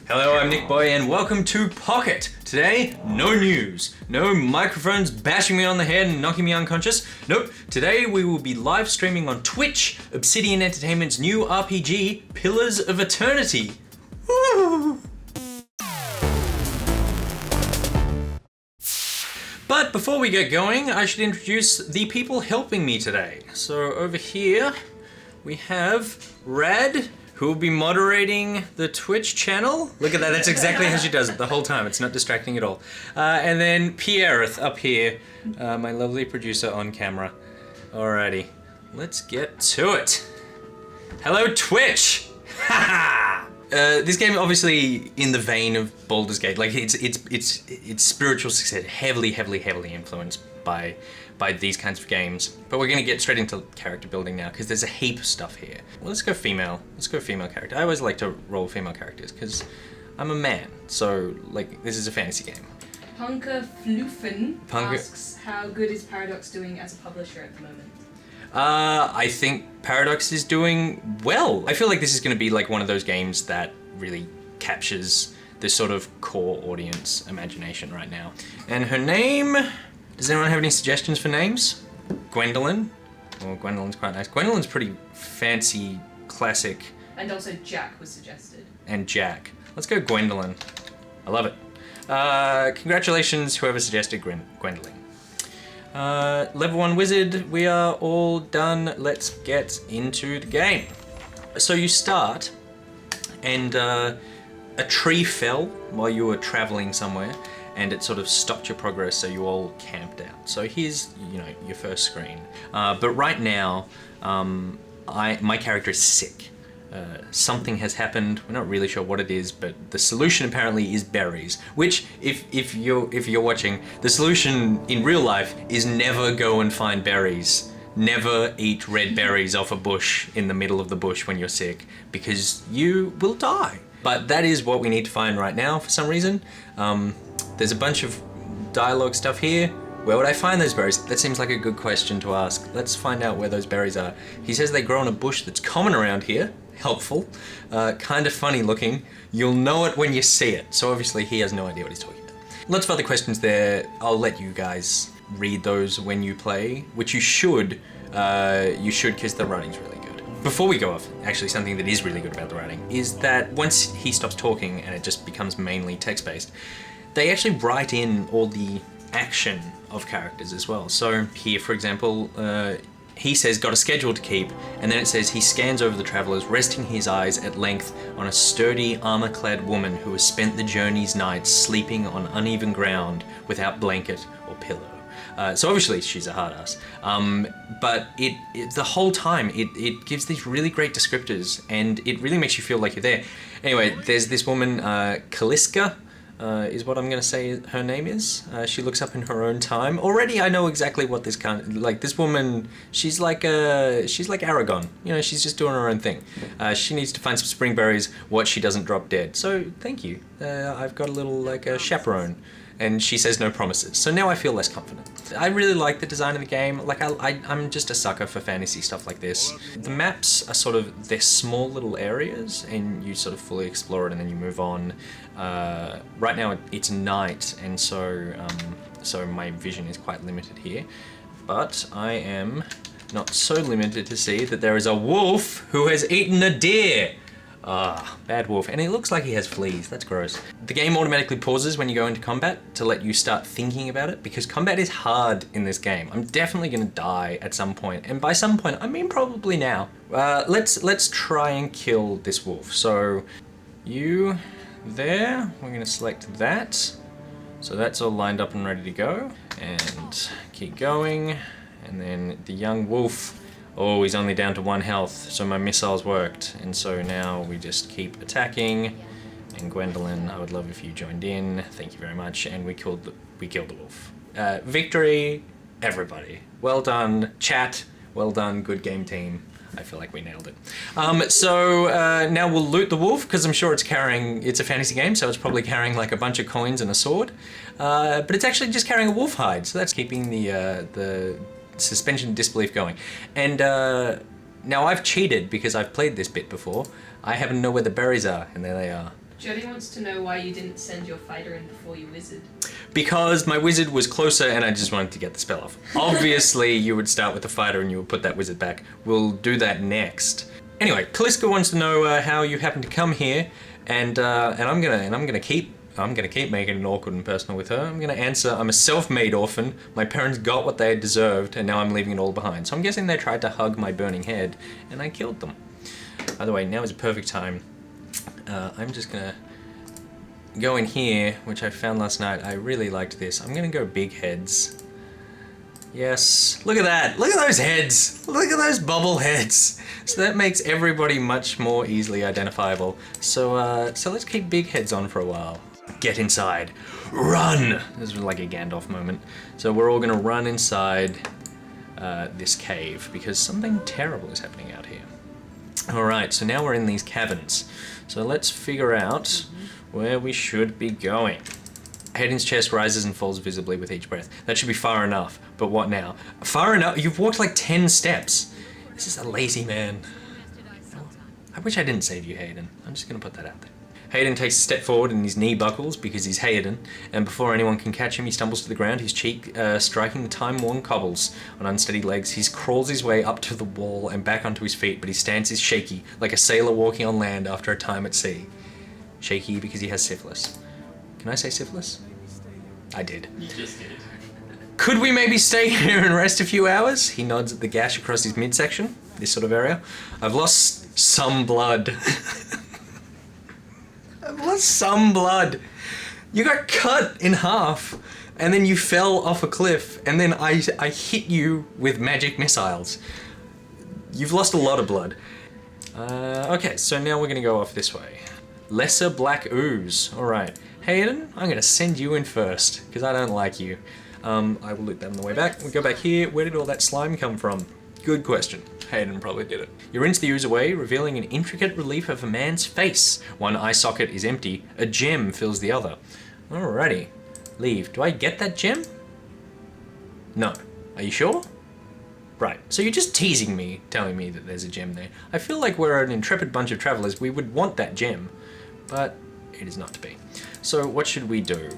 Hello, I'm NichBoy and welcome to Pocket. Today, no news. No microphones bashing me on the head and knocking me unconscious. Nope, today we will be live streaming on Twitch, Obsidian Entertainment's new RPG, Pillars of Eternity. Woo! But before we get going, I should introduce the people helping me today. So over here, we have Rad, who will be moderating the Twitch channel. Look at that, that's exactly how she does it the whole time. It's not distracting at all. And then Pierreth up here, my lovely producer on camera. Alrighty, let's get to it. Hello, Twitch! This game obviously in the vein of Baldur's Gate, like it's spiritual success, heavily influenced by these kinds of games. But we're gonna get straight into character building now because there's a heap of stuff here. Well, let's go female. Let's go female character. I always like to roll female characters because I'm a man. So like this is a fantasy game. Punker Flufen asks, how good is Paradox doing as a publisher at the moment? I think Paradox is doing well. I feel like this is going to be like one of those games that really captures the sort of core audience imagination right now. And her name, does anyone have any suggestions for names? Gwendolyn. Well, Gwendolyn's quite nice. Gwendolyn's pretty fancy, classic. And also Jack was suggested. And Jack. Let's go Gwendolyn. I love it. Congratulations, whoever suggested Gwendolyn. Level 1 wizard, we are all done. Let's get into the game. So you start, and a tree fell while you were traveling somewhere, and it sort of stopped your progress, so you all camped out. So here's, your first screen. But right now, my character is sick. Something has happened. We're not really sure what it is, but the solution apparently is berries. Which, if you're watching, the solution in real life is never go and find berries. Never eat red berries off a bush in the middle of the bush when you're sick, because you will die. But that is what we need to find right now for some reason. There's a bunch of dialogue stuff here. Where would I find those berries? That seems like a good question to ask. Let's find out where those berries are. He says they grow on a bush that's common around here. Helpful. Kind of funny looking. You'll know it when you see it. So obviously he has no idea what he's talking about. Lots of other questions there. I'll let you guys read those when you play, which you should because the writing's really good. Before we go off, actually something that is really good about the writing is that once he stops talking and it just becomes mainly text-based, they actually write in all the action of characters as well. So here, for example, he says, got a schedule to keep, and then it says he scans over the travelers, resting his eyes at length on a sturdy, armor-clad woman who has spent the journey's nights sleeping on uneven ground without blanket or pillow. So obviously she's a hard ass, but the whole time it gives these really great descriptors, and it really makes you feel like you're there. Anyway, there's this woman, Kaliska, is what I'm going to say her name is. She looks up in her own time. Already I know exactly what this this woman, she's like Aragon. She's just doing her own thing. She needs to find some spring berries, what she doesn't drop dead. So thank you. I've got a little a chaperone. And she says no promises. So now I feel less confident. I really like the design of the game. Like I'm just a sucker for fantasy stuff like this. The maps are they're small little areas and you sort of fully explore it and then you move on. Right now it's night and so my vision is quite limited here. But I am not so limited to see that there is a wolf who has eaten a deer. Bad wolf. And it looks like he has fleas. That's gross. The game automatically pauses when you go into combat to let you start thinking about it, because combat is hard in this game. I'm definitely gonna die at some point, and by some point, I mean probably now. Let's try and kill this wolf. So, you there. We're gonna select that. So that's all lined up and ready to go. And keep going. And then the young wolf. Oh, he's only down to 1 health, so my missiles worked. And so now we just keep attacking. And Gwendolyn, I would love if you joined in. Thank you very much. And we killed the wolf. Victory, everybody. Well done, chat. Well done, good game team. I feel like we nailed it. So now we'll loot the wolf, because I'm sure it's a fantasy game, so it's probably carrying like a bunch of coins and a sword. But it's actually just carrying a wolf hide, so that's keeping the suspension of disbelief going. And now I've cheated because I've played this bit before. I happen to know where the berries are, and there they are. Jody wants to know why you didn't send your fighter in before you wizard. Because my wizard was closer and I just wanted to get the spell off. Obviously, you would start with the fighter and you would put that wizard back. We'll do that next. Anyway, Kaliska wants to know how you happen to come here, and I'm gonna keep making it awkward and personal with her. I'm gonna answer, I'm a self-made orphan. My parents got what they had deserved, and now I'm leaving it all behind. So I'm guessing they tried to hug my burning head, and I killed them. By the way, now is a perfect time. I'm just gonna go in here, which I found last night. I really liked this. I'm gonna go big heads. Yes, look at that. Look at those heads. Look at those bubble heads. So that makes everybody much more easily identifiable. So let's keep big heads on for a while. Get inside. Run! This is like a Gandalf moment. So we're all gonna run inside this cave because something terrible is happening out here. Alright, so now we're in these caverns. So let's figure out where we should be going. Hayden's chest rises and falls visibly with each breath. That should be far enough, but what now? Far enough? You've walked like 10 steps. This is a lazy man. I wish I didn't save you, Hayden. I'm just gonna put that out there. Hayden takes a step forward and his knee buckles because he's Hayden, and before anyone can catch him, he stumbles to the ground, his cheek striking the time-worn cobbles. On unsteady legs, he crawls his way up to the wall and back onto his feet, but his stance is shaky, like a sailor walking on land after a time at sea. Shaky because he has syphilis. Can I say syphilis? I did. You just did. Could we maybe stay here and rest a few hours? He nods at the gash across his midsection, this sort of area. I've lost some blood. I've lost some blood. You got cut in half, and then you fell off a cliff, and then I hit you with magic missiles. You've lost a lot of blood. Okay, so now we're gonna go off this way. Lesser black ooze. All right, Hayden, I'm gonna send you in first because I don't like you. I will loot that on the way back. We go back here. Where did all that slime come from? Good question. Hayden probably did it. You rinse the ooze away, revealing an intricate relief of a man's face. One eye socket is empty. A gem fills the other. Alrighty. Leave. Do I get that gem? No. Are you sure? Right. So you're just teasing me, telling me that there's a gem there. I feel like we're an intrepid bunch of travelers. We would want that gem, but it is not to be. So what should we do?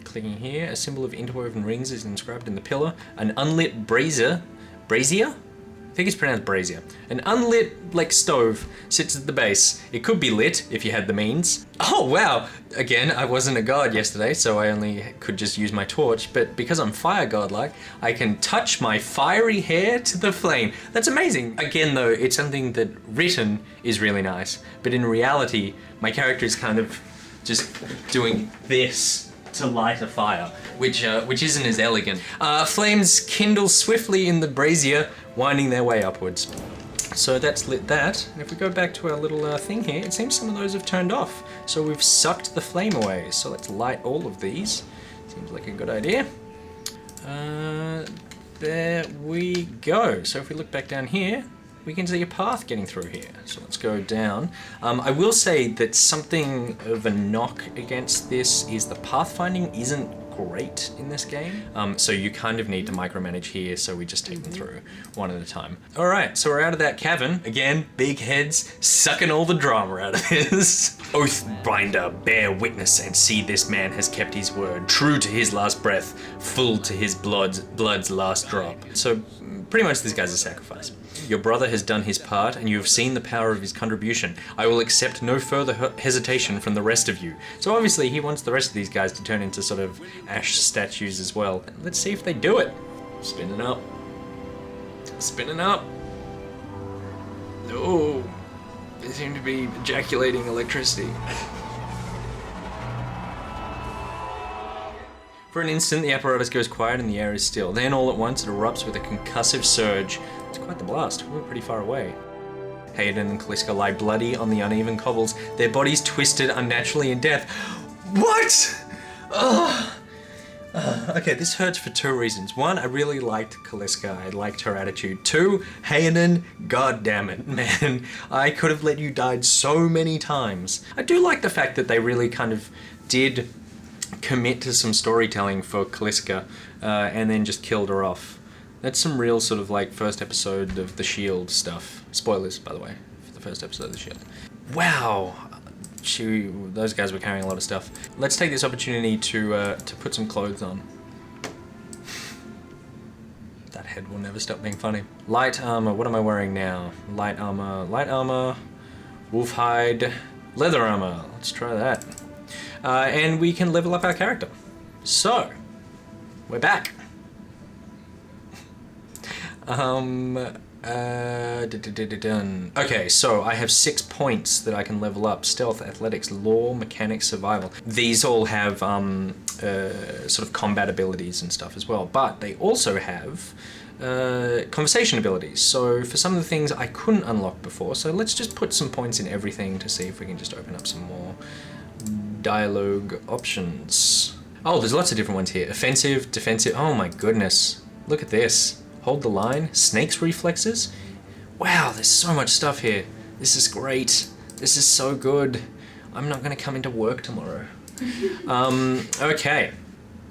Clicking here, a symbol of interwoven rings is inscribed in the pillar. An unlit brazier? I think it's pronounced brazier. An unlit, like, stove sits at the base. It could be lit if you had the means. Oh, wow! Again, I wasn't a god yesterday, so I only could just use my torch, but because I'm fire godlike, I can touch my fiery hair to the flame. That's amazing! Again, though, it's something that written is really nice, but in reality, my character is kind of just doing this to light a fire, which isn't as elegant. Flames kindle swiftly in the brazier, winding their way upwards. So that's lit that. And if we go back to our little thing here, it seems some of those have turned off. So we've sucked the flame away. So let's light all of these. Seems like a good idea. There we go. So if we look back down here, we can see a path getting through here. So let's go down. I will say that something of a knock against this is the pathfinding isn't great in this game. So you kind of need to micromanage here, so we just take them through one at a time. All right, so we're out of that cavern. Again, big heads, sucking all the drama out of this. Oathbinder, bear witness and see this man has kept his word, true to his last breath, full to his blood's last drop. So pretty much this guy's a sacrifice. Your brother has done his part, and you have seen the power of his contribution. I will accept no further hesitation from the rest of you. So obviously he wants the rest of these guys to turn into sort of ash statues as well. Let's see if they do it. Spinning up. Spinning up. Oh, they seem to be ejaculating electricity. For an instant, the apparatus goes quiet and the air is still. Then all at once it erupts with a concussive surge. It's quite the blast. We're pretty far away. Hayden and Kaliska lie bloody on the uneven cobbles, their bodies twisted unnaturally in death. What? Okay, this hurts for two reasons. One, I really liked Kaliska. I liked her attitude. Two, Hayden, god damn it, man. I could have let you die so many times. I do like the fact that they really kind of did commit to some storytelling for Kaliska and then just killed her off. That's some real sort of like first episode of The Shield stuff. Spoilers, by the way, for the first episode of The Shield. Wow. Those guys were carrying a lot of stuff. Let's take this opportunity to put some clothes on. That head will never stop being funny. Light armor, what am I wearing now? Light armor, wolf hide, leather armor. Let's try that. And we can level up our character. So, we're back. Okay, so I have 6 points that I can level up. Stealth, athletics, law, mechanics, survival. These all have sort of combat abilities and stuff as well, but they also have conversation abilities. So for some of the things I couldn't unlock before, so let's just put some points in everything to see if we can just open up some more dialogue options. Oh, there's lots of different ones here. Offensive, defensive, oh my goodness. Look at this. Hold the line, snake's reflexes. Wow, there's so much stuff here. This is great. This is so good. I'm not gonna come into work tomorrow. Okay.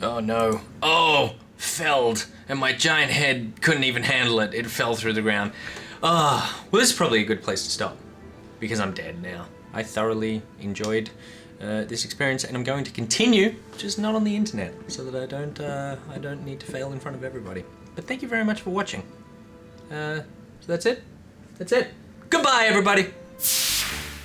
Oh no. Oh, felled. And my giant head couldn't even handle it. It fell through the ground. Well, this is probably a good place to stop because I'm dead now. I thoroughly enjoyed this experience, and I'm going to continue, just not on the internet, so that I don't need to fail in front of everybody. But thank you very much for watching. So that's it. That's it. Goodbye, everybody.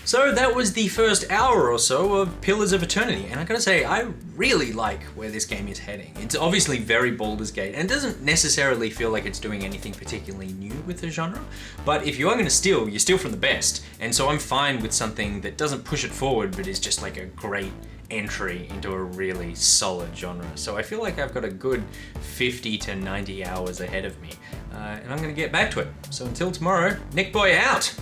So that was the first hour or so of Pillars of Eternity, and I gotta say, I really like where this game is heading. It's obviously very Baldur's Gate, and it doesn't necessarily feel like it's doing anything particularly new with the genre, but if you are gonna steal, you steal from the best, and so I'm fine with something that doesn't push it forward, but is just like a great entry into a really solid genre. So I feel like I've got a good 50 to 90 hours ahead of me, and I'm gonna get back to it. So until tomorrow, NichBoy out!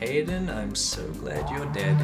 Hayden, I'm so glad you're dead.